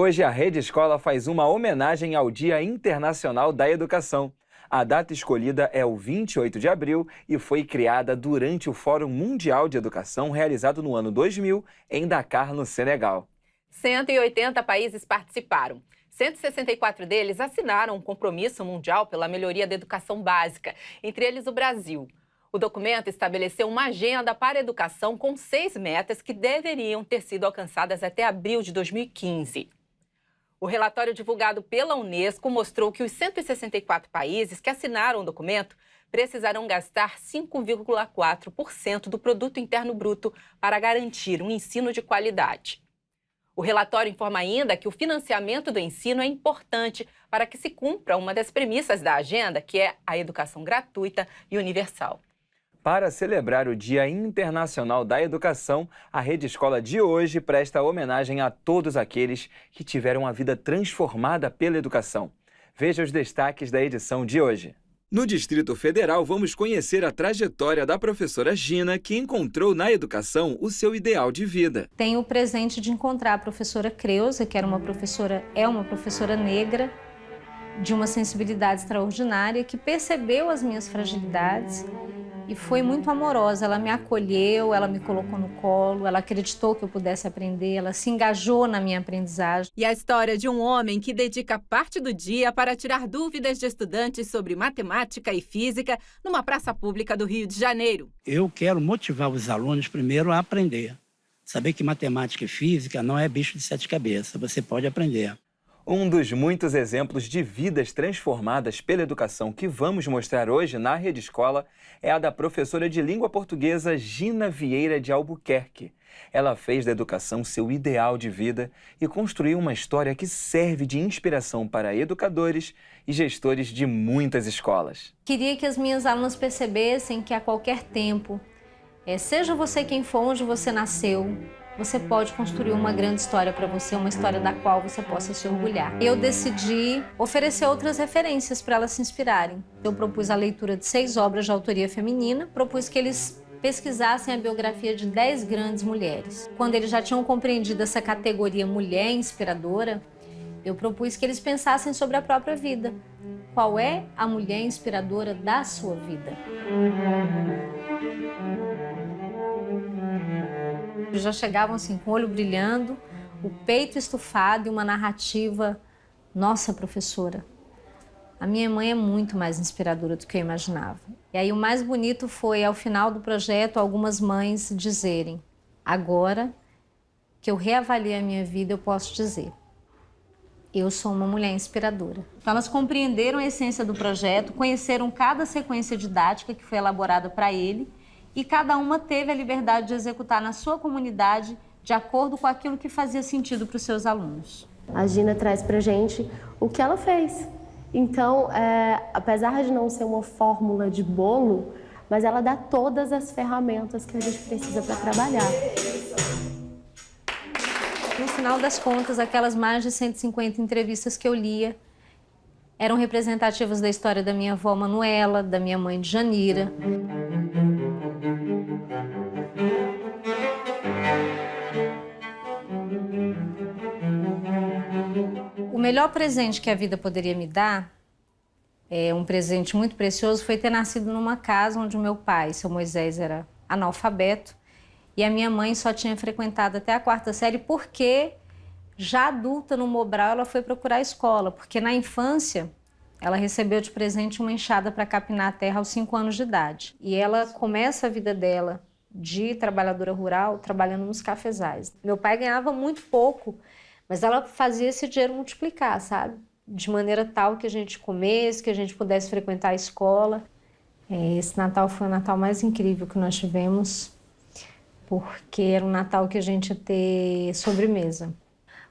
Hoje a Rede Escola faz uma homenagem ao Dia Internacional da Educação. A data escolhida é o 28 de abril e foi criada durante o Fórum Mundial de Educação realizado no ano 2000 em Dakar, no Senegal. 180 países participaram. 164 deles assinaram um compromisso mundial pela melhoria da educação básica, entre eles o Brasil. O documento estabeleceu uma agenda para a educação com 6 metas que deveriam ter sido alcançadas até abril de 2015. O relatório divulgado pela Unesco mostrou que os 164 países que assinaram o documento precisarão gastar 5,4% do produto interno bruto para garantir um ensino de qualidade. O relatório informa ainda que o financiamento do ensino é importante para que se cumpra uma das premissas da agenda, que é a educação gratuita e universal. Para celebrar o Dia Internacional da Educação, a Rede Escola de hoje presta homenagem a todos aqueles que tiveram a vida transformada pela educação. Veja os destaques da edição de hoje. No Distrito Federal, vamos conhecer a trajetória da professora Gina, que encontrou na educação o seu ideal de vida. Tenho o presente de encontrar a professora Creuza, que é uma professora negra, de uma sensibilidade extraordinária, que percebeu as minhas fragilidades e foi muito amorosa. Ela me acolheu, ela me colocou no colo, ela acreditou que eu pudesse aprender, ela se engajou na minha aprendizagem. E a história de um homem que dedica parte do dia para tirar dúvidas de estudantes sobre matemática e física numa praça pública do Rio de Janeiro. Eu quero motivar os alunos primeiro a aprender. Saber que matemática e física não é bicho de 7 cabeças, você pode aprender. Um dos muitos exemplos de vidas transformadas pela educação que vamos mostrar hoje na Rede Escola é a da professora de língua portuguesa Gina Vieira de Albuquerque. Ela fez da educação seu ideal de vida e construiu uma história que serve de inspiração para educadores e gestores de muitas escolas. Queria que as minhas alunas percebessem que a qualquer tempo, seja você quem for, onde você nasceu, você pode construir uma grande história para você, uma história da qual você possa se orgulhar. Eu decidi oferecer outras referências para elas se inspirarem. Eu propus a leitura de 6 obras de autoria feminina, propus que eles pesquisassem a biografia de 10 grandes mulheres. Quando eles já tinham compreendido essa categoria mulher inspiradora, eu propus que eles pensassem sobre a própria vida. Qual é a mulher inspiradora da sua vida? Já chegavam assim com o olho brilhando, o peito estufado e uma narrativa. Nossa, professora, a minha mãe é muito mais inspiradora do que eu imaginava. E aí o mais bonito foi, ao final do projeto, algumas mães dizerem: agora que eu reavaliei a minha vida, eu posso dizer, eu sou uma mulher inspiradora. Então elas compreenderam a essência do projeto, conheceram cada sequência didática que foi elaborada para ele, e cada uma teve a liberdade de executar na sua comunidade de acordo com aquilo que fazia sentido para os seus alunos. A Gina traz para a gente o que ela fez. Então, apesar de não ser uma fórmula de bolo, mas ela dá todas as ferramentas que a gente precisa para trabalhar. No final das contas, aquelas mais de 150 entrevistas que eu lia eram representativas da história da minha avó Manuela, da minha mãe Janira. O melhor presente que a vida poderia me dar, um presente muito precioso, foi ter nascido numa casa onde o meu pai, seu Moisés, era analfabeto e a minha mãe só tinha frequentado até a 4ª série porque, já adulta no Mobral, ela foi procurar a escola, porque na infância ela recebeu de presente uma enxada para capinar a terra aos 5 anos de idade. E ela começa a vida dela de trabalhadora rural trabalhando nos cafezais. Meu pai ganhava muito pouco, mas ela fazia esse dinheiro multiplicar, sabe? De maneira tal que a gente comesse, que a gente pudesse frequentar a escola. Esse Natal foi o Natal mais incrível que nós tivemos, porque era um Natal que a gente ia ter sobremesa.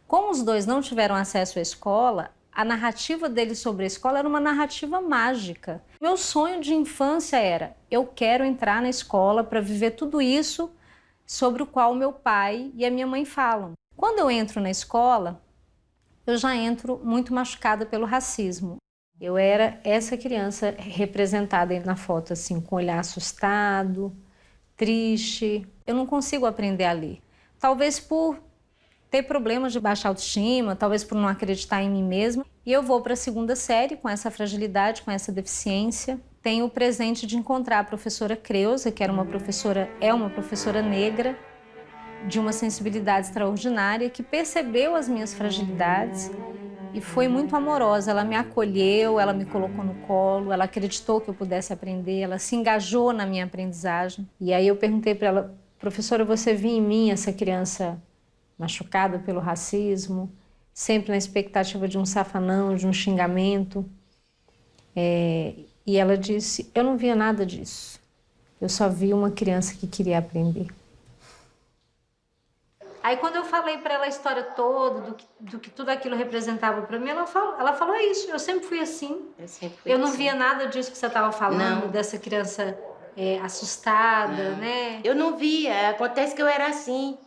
Como os dois não tiveram acesso à escola, a narrativa deles sobre a escola era uma narrativa mágica. Meu sonho de infância era: eu quero entrar na escola para viver tudo isso sobre o qual meu pai e a minha mãe falam. Quando eu entro na escola, eu já entro muito machucada pelo racismo. Eu era essa criança representada aí na foto, assim, com o olhar assustado, triste. Eu não consigo aprender a ler. Talvez por ter problemas de baixa autoestima, talvez por não acreditar em mim mesma. E eu vou para a 2ª série com essa fragilidade, com essa deficiência. Tenho o presente de encontrar a professora Creuza, que é uma professora negra, de uma sensibilidade extraordinária, que percebeu as minhas fragilidades e foi muito amorosa. Ela me acolheu, ela me colocou no colo, ela acreditou que eu pudesse aprender, ela se engajou na minha aprendizagem. E aí eu perguntei para ela: professora, você viu em mim essa criança machucada pelo racismo, sempre na expectativa de um safanão, de um xingamento? E ela disse: eu não via nada disso, eu só vi uma criança que queria aprender. Aí quando eu falei para ela a história toda, do que tudo aquilo representava para mim, ela falou isso: eu sempre fui assim. Eu não via nada disso que você estava falando, não. Dessa criança assustada, não. Né? Eu não via, acontece que eu era assim.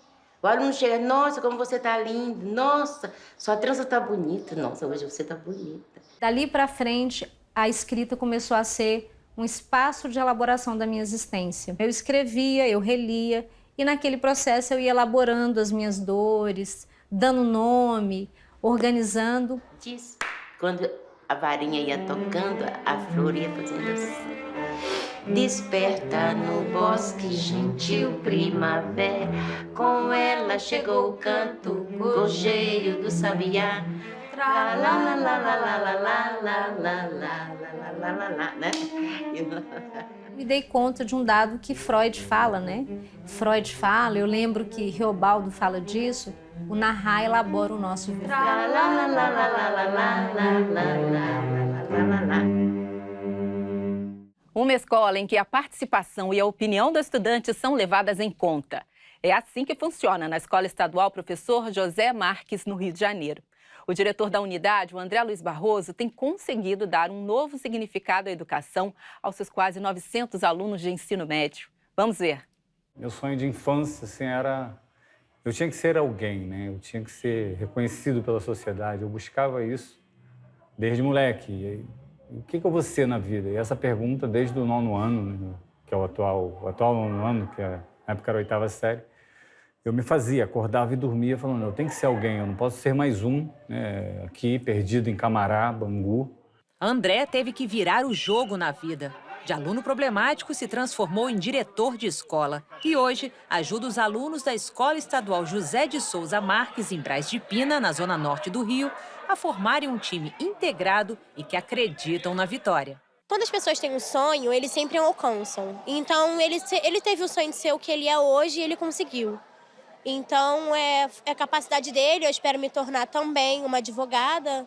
O aluno chega: nossa, como você tá linda, nossa, sua trança tá bonita, nossa, hoje você tá bonita. Dali para frente, a escrita começou a ser um espaço de elaboração da minha existência. Eu escrevia, eu relia, e naquele processo eu ia elaborando as minhas dores, dando nome, organizando. Diz, quando a varinha ia tocando, a flor ia fazendo assim. Desperta no bosque gentil primavera, com ela chegou o canto, gorjeio do sabiá. Lá, lá, lá, lá, lá, lá, lá, lá, lá, lá, lá, lá, lá, né? Me dei conta de um dado que Freud fala, né? Freud fala, eu lembro que Reobaldo fala disso, o narrar elabora o nosso viver. Uma escola em que a participação e a opinião dos estudantes são levadas em conta. É assim que funciona na Escola Estadual Professor José Marques, no Rio de Janeiro. O diretor da unidade, o André Luiz Barroso, tem conseguido dar um novo significado à educação aos seus quase 900 alunos de ensino médio. Vamos ver. Meu sonho de infância, assim, era... Eu tinha que ser alguém, né? Eu tinha que ser reconhecido pela sociedade. Eu buscava isso desde moleque. E o que eu vou ser na vida? E essa pergunta, desde o 9º ano, né, que é o atual 9º ano, que na época era a 8ª série, eu me fazia, acordava e dormia falando: eu tenho que ser alguém, eu não posso ser mais um, né, aqui perdido em Camará, Bangu. André teve que virar o jogo na vida. De aluno problemático, se transformou em diretor de escola. E hoje ajuda os alunos da Escola Estadual José de Souza Marques, em Braz de Pina, na zona norte do Rio, a formarem um time integrado e que acreditam na vitória. Quando as pessoas têm um sonho, eles sempre alcançam. Então, ele teve o sonho de ser o que ele é hoje e ele conseguiu. Então, é a capacidade dele. Eu espero me tornar também uma advogada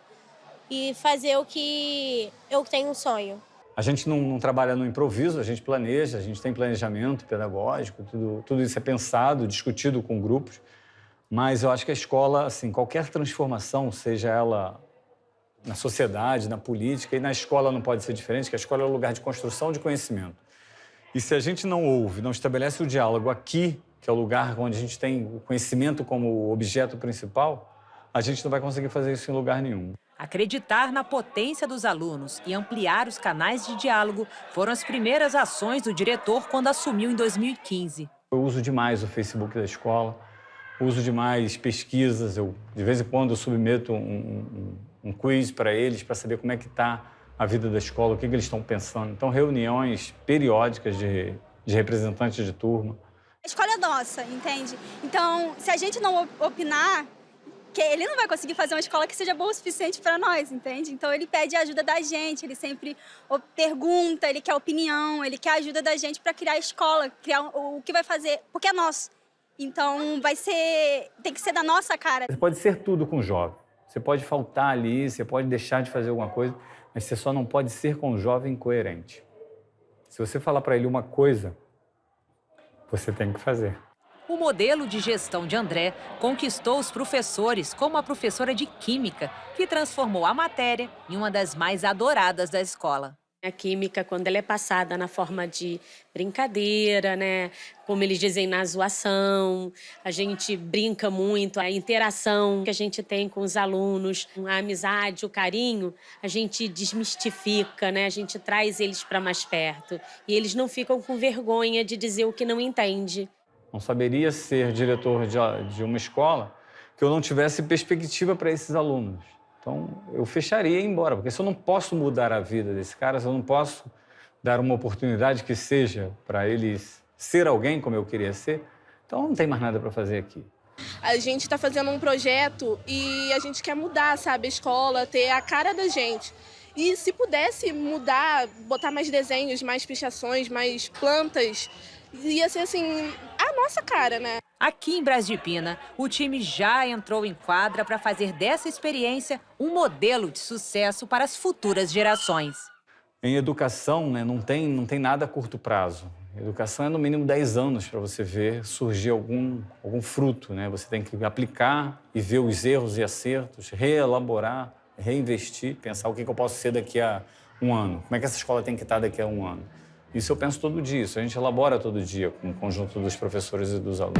e fazer o que eu tenho um sonho. A gente não trabalha no improviso, a gente planeja, a gente tem planejamento pedagógico, tudo isso é pensado, discutido com grupos. Mas eu acho que a escola, assim, qualquer transformação, seja ela na sociedade, na política, e na escola não pode ser diferente, que a escola é um lugar de construção de conhecimento. E se a gente não ouve, não estabelece o diálogo aqui, que é o lugar onde a gente tem o conhecimento como objeto principal, a gente não vai conseguir fazer isso em lugar nenhum. Acreditar na potência dos alunos e ampliar os canais de diálogo foram as primeiras ações do diretor quando assumiu em 2015. Eu uso demais o Facebook da escola, uso demais pesquisas, de vez em quando eu submeto um quiz para eles, para saber como é que está a vida da escola, o que eles estão pensando. Então, reuniões periódicas de representantes de turma. A escola é nossa, entende? Então, se a gente não opinar, que ele não vai conseguir fazer uma escola que seja boa o suficiente para nós, entende? Então, ele pede a ajuda da gente, ele sempre pergunta, ele quer opinião, ele quer a ajuda da gente para criar a escola, criar o que vai fazer, porque é nosso. Então, tem que ser da nossa cara. Você pode ser tudo com o jovem. Você pode faltar ali, você pode deixar de fazer alguma coisa, mas você só não pode ser com o jovem coerente. Se você falar para ele uma coisa, você tem que fazer. O modelo de gestão de André conquistou os professores, como a professora de Química, que transformou a matéria em uma das mais adoradas da escola. A química, quando ela é passada na forma de brincadeira, né? Como eles dizem, na zoação, a gente brinca muito, a interação que a gente tem com os alunos, a amizade, o carinho, a gente desmistifica, né? A gente traz eles para mais perto. E eles não ficam com vergonha de dizer o que não entende. Não saberia ser diretor de uma escola que eu não tivesse perspectiva para esses alunos. Então, eu fecharia e ia embora, porque se eu não posso mudar a vida desse cara, se eu não posso dar uma oportunidade que seja para eles ser alguém como eu queria ser, então não tem mais nada para fazer aqui. A gente está fazendo um projeto e a gente quer mudar, sabe, a escola, ter a cara da gente. E se pudesse mudar, botar mais desenhos, mais pichações, mais plantas, ia ser assim, a nossa cara, né? Aqui em Braz de Pina, o time já entrou em quadra para fazer dessa experiência um modelo de sucesso para as futuras gerações. Em educação, né, não tem nada a curto prazo. Educação é no mínimo 10 anos para você ver surgir algum fruto, né? Você tem que aplicar e ver os erros e acertos, reelaborar, reinvestir, pensar o que eu posso ser daqui a um ano. Como é que essa escola tem que estar daqui a um ano? Isso eu penso todo dia, isso a gente elabora todo dia com o conjunto dos professores e dos alunos.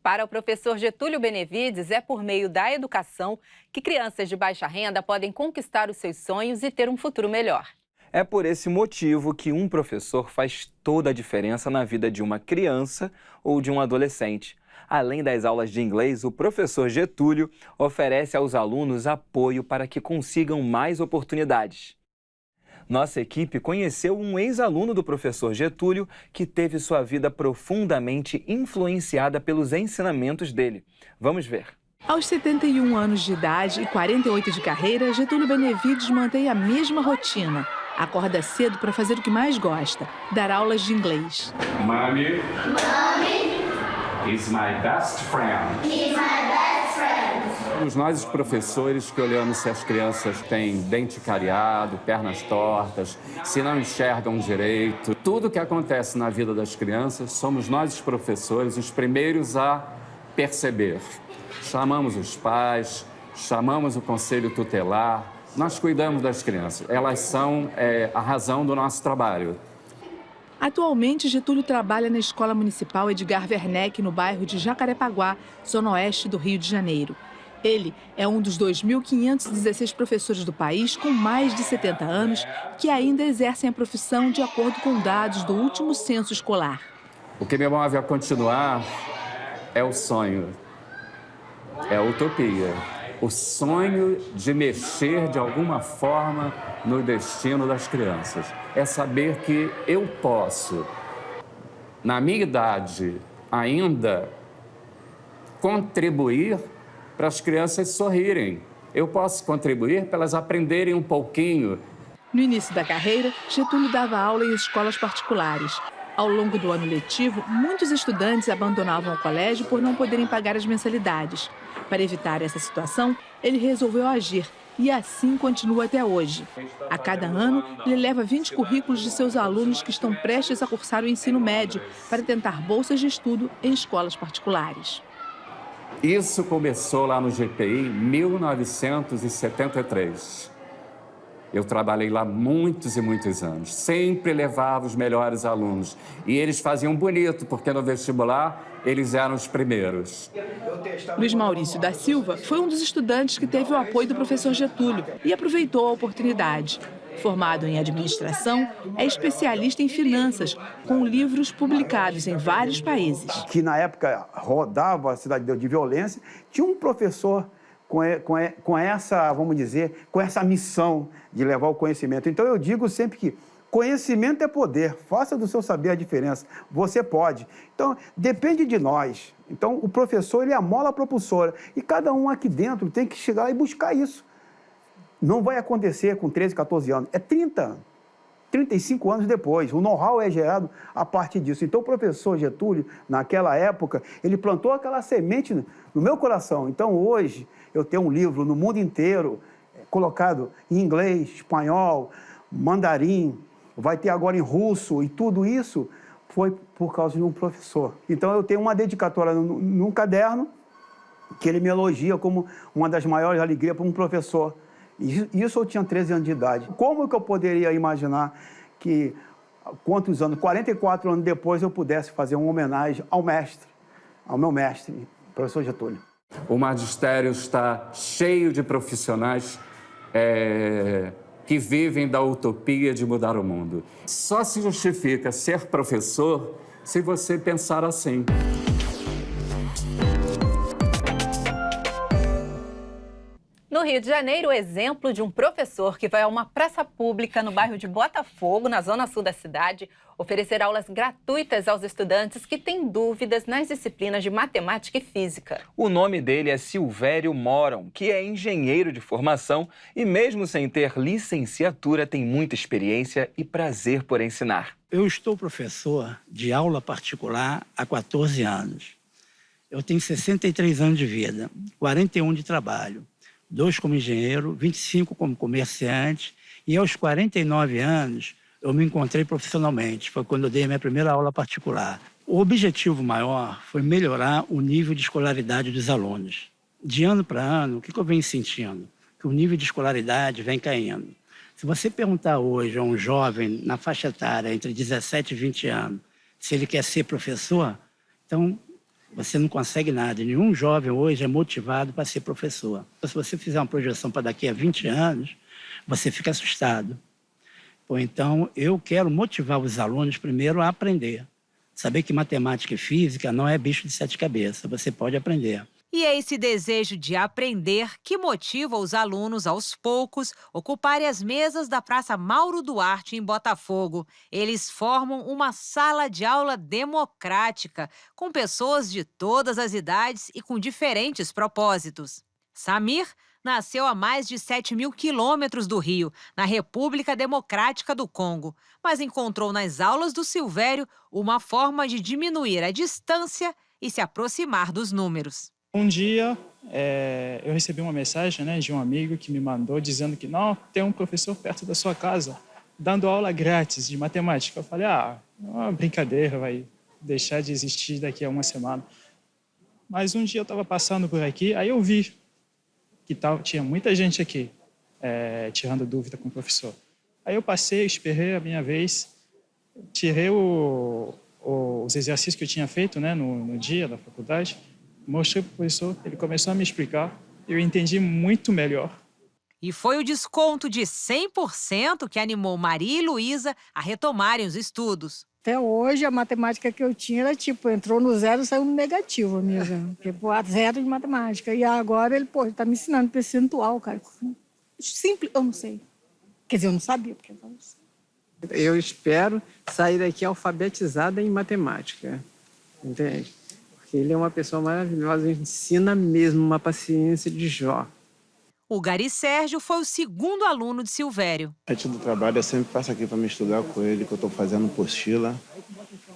Para o professor Getúlio Benevides, é por meio da educação que crianças de baixa renda podem conquistar os seus sonhos e ter um futuro melhor. É por esse motivo que um professor faz toda a diferença na vida de uma criança ou de um adolescente. Além das aulas de inglês, o professor Getúlio oferece aos alunos apoio para que consigam mais oportunidades. Nossa equipe conheceu um ex-aluno do professor Getúlio que teve sua vida profundamente influenciada pelos ensinamentos dele. Vamos ver. Aos 71 anos de idade e 48 de carreira, Getúlio Benevides mantém a mesma rotina. Acorda cedo para fazer o que mais gosta, dar aulas de inglês. Mommy is my best friend. He's my best friend. Somos nós, os professores, que olhamos se as crianças têm dente cariado, pernas tortas, se não enxergam direito. Tudo que acontece na vida das crianças, somos nós, os professores, os primeiros a perceber. Chamamos os pais, chamamos o conselho tutelar, nós cuidamos das crianças. Elas são a razão do nosso trabalho. Atualmente, Getúlio trabalha na Escola Municipal Edgar Werneck, no bairro de Jacarepaguá, zona oeste do Rio de Janeiro. Ele é um dos 2.516 professores do país com mais de 70 anos que ainda exercem a profissão de acordo com dados do último censo escolar. O que me move a continuar é o sonho, é a utopia. O sonho de mexer de alguma forma no destino das crianças. É saber que eu posso, na minha idade, ainda contribuir para as crianças sorrirem. Eu posso contribuir para elas aprenderem um pouquinho. No início da carreira, Getúlio dava aula em escolas particulares. Ao longo do ano letivo, muitos estudantes abandonavam o colégio por não poderem pagar as mensalidades. Para evitar essa situação, ele resolveu agir e assim continua até hoje. A cada ano, ele leva 20 currículos de seus alunos que estão prestes a cursar o ensino médio para tentar bolsas de estudo em escolas particulares. Isso começou lá no GPI em 1973. Eu trabalhei lá muitos e muitos anos. Sempre levava os melhores alunos. E eles faziam bonito, porque no vestibular eles eram os primeiros. Luiz Maurício da Silva foi um dos estudantes que teve o apoio do professor Getúlio e aproveitou a oportunidade. Formado em administração, é especialista em finanças, com livros publicados em vários países. Que na época rodava a cidade de violência, tinha um professor com essa, vamos dizer, com essa missão de levar o conhecimento. Então eu digo sempre que conhecimento é poder, faça do seu saber a diferença, você pode. Então depende de nós. Então o professor ele é a mola propulsora e cada um aqui dentro tem que chegar e buscar isso. Não vai acontecer com 13, 14 anos, é 30 anos. 35 anos depois, o know-how é gerado a partir disso. Então, o professor Getúlio, naquela época, ele plantou aquela semente no meu coração. Então, hoje, eu tenho um livro no mundo inteiro, colocado em inglês, espanhol, mandarim, vai ter agora em russo, e tudo isso foi por causa de um professor. Então, eu tenho uma dedicatória num caderno, que ele me elogia como uma das maiores alegrias para um professor. Isso eu tinha 13 anos de idade. Como que eu poderia imaginar que, quantos anos, 44 anos depois, eu pudesse fazer uma homenagem ao mestre, ao meu mestre, professor Getúlio? O magistério está cheio de profissionais que vivem da utopia de mudar o mundo. Só se justifica ser professor se você pensar assim. No Rio de Janeiro, o exemplo de um professor que vai a uma praça pública no bairro de Botafogo, na zona sul da cidade, oferecer aulas gratuitas aos estudantes que têm dúvidas nas disciplinas de matemática e física. O nome dele é Silvério Moron, que é engenheiro de formação e, mesmo sem ter licenciatura, tem muita experiência e prazer por ensinar. Eu estou professor de aula particular há 14 anos. Eu tenho 63 anos de vida, 41 de trabalho. 2 como engenheiro, 25 como comerciante, e aos 49 anos eu me encontrei profissionalmente. Foi quando eu dei a minha primeira aula particular. O objetivo maior foi melhorar o nível de escolaridade dos alunos. De ano para ano, o que eu venho sentindo? Que o nível de escolaridade vem caindo. Se você perguntar hoje a um jovem na faixa etária entre 17 e 20 anos se ele quer ser professor, então você não consegue nada. Nenhum jovem hoje é motivado para ser professor. Se você fizer uma projeção para daqui a 20 anos, você fica assustado. Então, eu quero motivar os alunos primeiro a aprender. Saber que matemática e física não é bicho de 7 cabeças. Você pode aprender. E é esse desejo de aprender que motiva os alunos, aos poucos, ocuparem as mesas da Praça Mauro Duarte, em Botafogo. Eles formam uma sala de aula democrática, com pessoas de todas as idades e com diferentes propósitos. Samir nasceu a mais de 7.000 quilômetros do Rio, na República Democrática do Congo, mas encontrou nas aulas do Silvério uma forma de diminuir a distância e se aproximar dos números. Um dia, eu recebi uma mensagem, né, de um amigo que me mandou dizendo que não, tem um professor perto da sua casa dando aula grátis de matemática. Eu falei, uma brincadeira, vai deixar de existir daqui a uma semana. Mas um dia eu estava passando por aqui, aí eu vi que tinha muita gente aqui tirando dúvida com o professor. Aí eu passei, esperei a minha vez, tirei os exercícios que eu tinha feito, né, no dia da faculdade, mostrei para o professor, ele começou a me explicar, eu entendi muito melhor. E foi o desconto de 100% que animou Maria e Luísa a retomarem os estudos. Até hoje, a matemática que eu tinha era entrou no zero e saiu no negativo, amiga. Porque, zero de matemática. E agora ele, tá me ensinando percentual, cara. Simples, eu não sei. Quer dizer, eu não sabia, porque eu não sei. Eu espero sair daqui alfabetizada em matemática, entende? Porque ele é uma pessoa maravilhosa, ensina mesmo uma paciência de Jó. O Gari Sérgio foi o segundo aluno de Silvério. Antes do trabalho, eu sempre passo aqui para me estudar com ele, que eu estou fazendo apostila.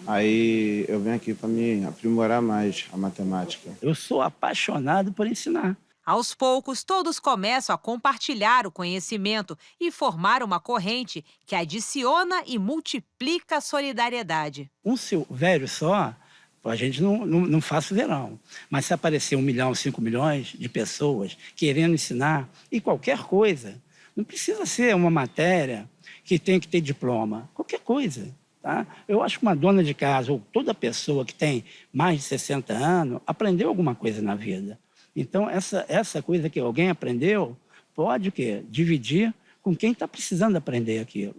Aí eu venho aqui para me aprimorar mais a matemática. Eu sou apaixonado por ensinar. Aos poucos, todos começam a compartilhar o conhecimento e formar uma corrente que adiciona e multiplica a solidariedade. Um Silvério só, a gente não faz verão. Mas se aparecer 1 milhão, 5 milhões de pessoas querendo ensinar, e qualquer coisa, não precisa ser uma matéria que tem que ter diploma, qualquer coisa. Tá? Eu acho que uma dona de casa, ou toda pessoa que tem mais de 60 anos, aprendeu alguma coisa na vida. Então, essa coisa que alguém aprendeu, pode dividir com quem está precisando aprender aquilo.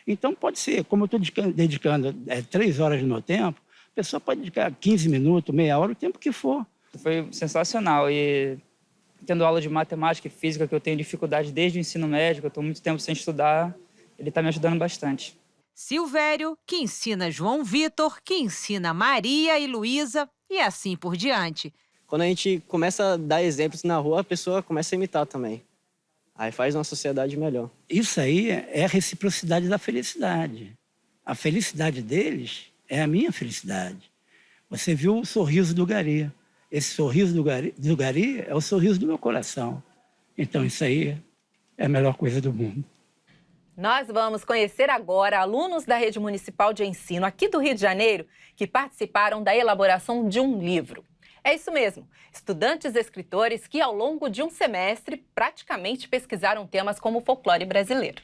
Então, pode ser, como eu estou dedicando 3 horas do meu tempo, a pessoa pode dedicar 15 minutos, meia hora, o tempo que for. Foi sensacional. E tendo aula de matemática e física, que eu tenho dificuldade desde o ensino médio, eu estou muito tempo sem estudar, ele está me ajudando bastante. Silvério, que ensina João Vitor, que ensina Maria e Luísa, e assim por diante. Quando a gente começa a dar exemplos na rua, a pessoa começa a imitar também. Aí faz uma sociedade melhor. Isso aí é a reciprocidade da felicidade. A felicidade deles é a minha felicidade. Você viu o sorriso do Gari. Esse sorriso do Gari é o sorriso do meu coração. Então isso aí é a melhor coisa do mundo. Nós vamos conhecer agora alunos da Rede Municipal de Ensino aqui do Rio de Janeiro que participaram da elaboração de um livro. É isso mesmo, estudantes escritores que ao longo de um semestre praticamente pesquisaram temas como o folclore brasileiro.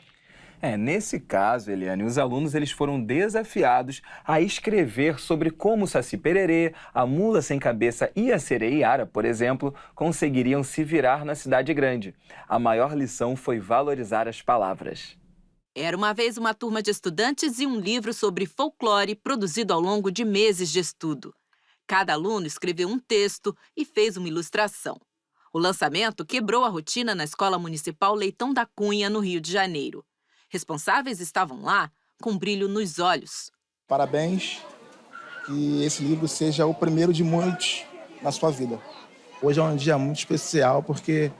Nesse caso, Eliane, os alunos foram desafiados a escrever sobre como o Saci Pererê, a Mula Sem Cabeça e a Sereia, por exemplo, conseguiriam se virar na cidade grande. A maior lição foi valorizar as palavras. Era uma vez uma turma de estudantes e um livro sobre folclore produzido ao longo de meses de estudo. Cada aluno escreveu um texto e fez uma ilustração. O lançamento quebrou a rotina na Escola Municipal Leitão da Cunha, no Rio de Janeiro. Responsáveis estavam lá com brilho nos olhos. Parabéns, que esse livro seja o primeiro de muitos na sua vida. Hoje é um dia muito especial porque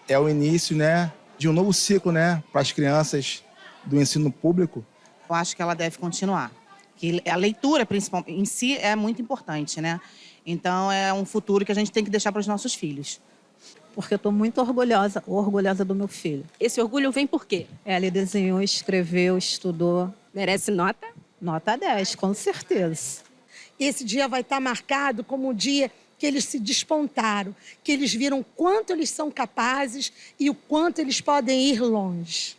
é o início, de um novo ciclo, para as crianças do ensino público. Eu acho que ela deve continuar. Que a leitura, principalmente, em si, é muito importante, Então, é um futuro que a gente tem que deixar para os nossos filhos. Porque eu estou muito orgulhosa do meu filho. Esse orgulho vem por quê? Ele desenhou, escreveu, estudou. Merece nota? Nota 10, com certeza. Esse dia vai estar marcado como o dia que eles se despontaram, que eles viram quanto eles são capazes e o quanto eles podem ir longe.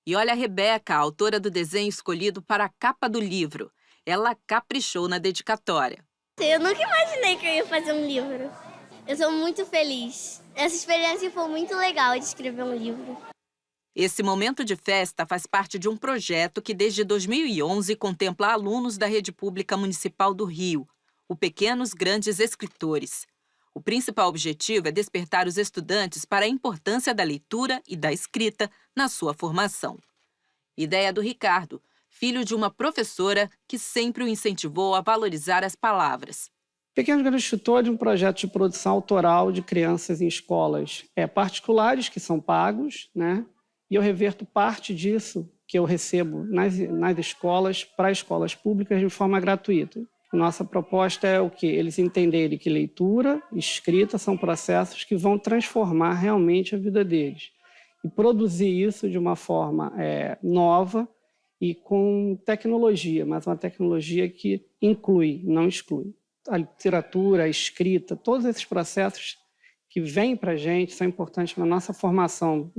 E olha a Rebeca, a autora do desenho escolhido para a capa do livro. Ela caprichou na dedicatória. Eu nunca imaginei que eu ia fazer um livro. Eu sou muito feliz. Essa experiência foi muito legal de escrever um livro. Esse momento de festa faz parte de um projeto que desde 2011 contempla alunos da Rede Pública Municipal do Rio, o Pequenos Grandes Escritores. O principal objetivo é despertar os estudantes para a importância da leitura e da escrita na sua formação. Ideia do Ricardo, filho de uma professora que sempre o incentivou a valorizar as palavras. Pequenos Grandes Escritores é um projeto de produção autoral de crianças em escolas particulares, que são pagos, e eu reverto parte disso que eu recebo nas escolas para escolas públicas de forma gratuita. Nossa proposta é o quê? Eles entenderem que leitura e escrita são processos que vão transformar realmente a vida deles. E produzir isso de uma forma nova e com tecnologia, mas uma tecnologia que inclui, não exclui. A literatura, a escrita, todos esses processos que vêm para a gente são importantes na nossa formação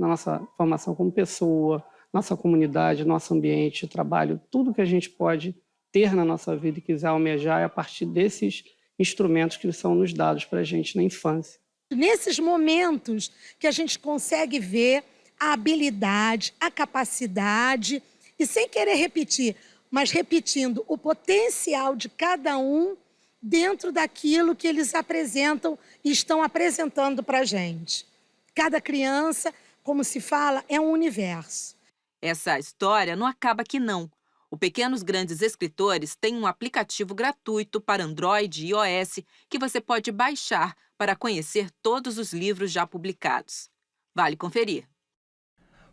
como pessoa, nossa comunidade, nosso ambiente de trabalho, tudo que a gente pode ter na nossa vida e quiser almejar é a partir desses instrumentos que são nos dados para a gente na infância. Nesses momentos que a gente consegue ver a habilidade, a capacidade, e sem querer repetir, mas repetindo o potencial de cada um dentro daquilo que eles apresentam e estão apresentando para a gente. Cada criança, como se fala, é um universo. Essa história não acaba aqui, não. O Pequenos Grandes Escritores tem um aplicativo gratuito para Android e iOS que você pode baixar para conhecer todos os livros já publicados. Vale conferir.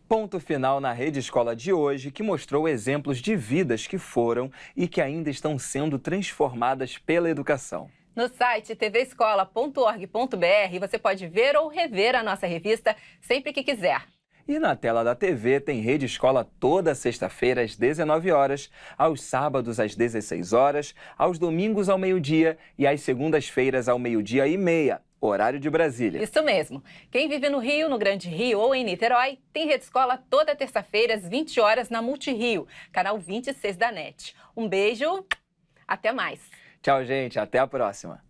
Ponto final na Rede Escola de hoje, que mostrou exemplos de vidas que foram e que ainda estão sendo transformadas pela educação. No site tvescola.org.br você pode ver ou rever a nossa revista sempre que quiser. E na tela da TV tem Rede Escola toda sexta-feira às 19 horas, aos sábados às 16 horas, aos domingos ao meio-dia e às segundas-feiras ao 12h30, horário de Brasília. Isso mesmo. Quem vive no Rio, no Grande Rio ou em Niterói, tem Rede Escola toda terça-feira às 20 horas na Multirio, canal 26 da NET. Um beijo, até mais. Tchau, gente. Até a próxima.